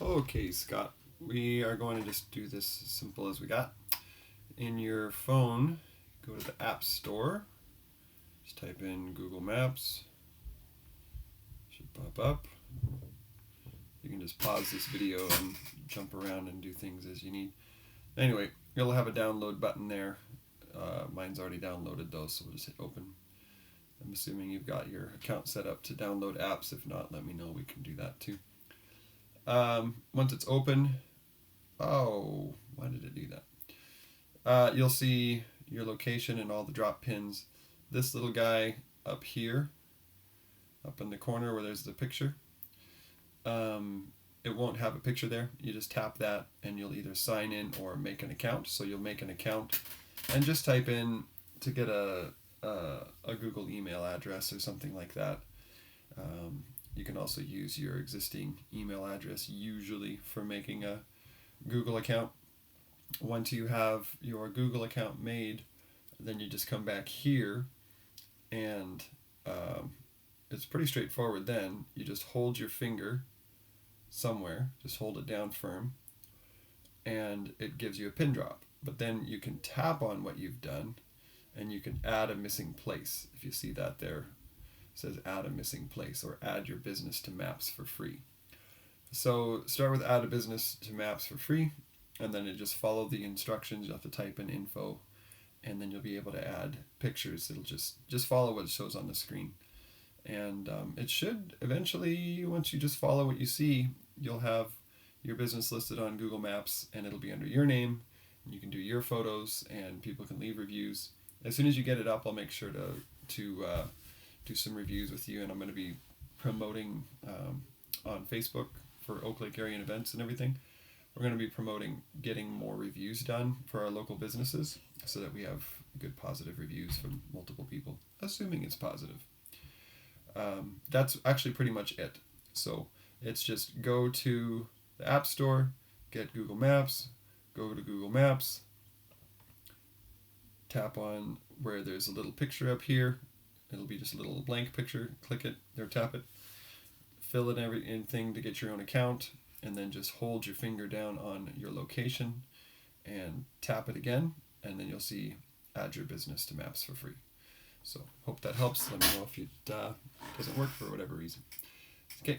Okay, Scott, we are going to just do this as simple as we got. In your phone, go to the App Store, just type in Google Maps, should pop up. You can just pause this video and jump around and do things as you need. Anyway, you'll have a download button there. Mine's already downloaded though, so we'll just hit open. I'm assuming you've got your account set up to download apps. If not, let me know. We can do that too. Once it's open, why did it do that? You'll see your location and all the drop pins. This little guy up here, up in the corner where there's the picture, it won't have a picture there. You just tap that and you'll either sign in or make an account. So you'll make an account and just type in to get a Google email address or something like that. You can also use your existing email address usually for making a Google account. Once you have your Google account made, then you just come back here and it's pretty straightforward then. You just hold your finger somewhere, just hold it down firm, and it gives you a pin drop. But then you can tap on what you've done and you can add a missing place. If you see that there, it says add a missing place or add your business to Maps for free. So start with add a business to Maps for free, and then it just follow the instructions. You have to type in info, and then you'll be able to add pictures. It'll just follow what it shows on the screen. And it should eventually, once you just follow what you see, you'll have your business listed on Google Maps, and it'll be under your name, and you can do your photos, and people can leave reviews. As soon as you get it up, I'll make sure to do some reviews with you, and I'm going to be promoting on Facebook for Oak Lake area events and everything. We're going to be promoting getting more reviews done for our local businesses so that we have good positive reviews from multiple people, assuming it's positive. That's actually pretty much it. So it's just go to the App Store, get Google Maps, go to Google Maps, tap on where there's a little picture up here. It'll be just a little blank picture. Click it or tap it. Fill in everything to get your own account, and then just hold your finger down on your location and tap it again, and then you'll see add your business to Maps for free. So hope that helps. Let me know if it doesn't work for whatever reason. Okay.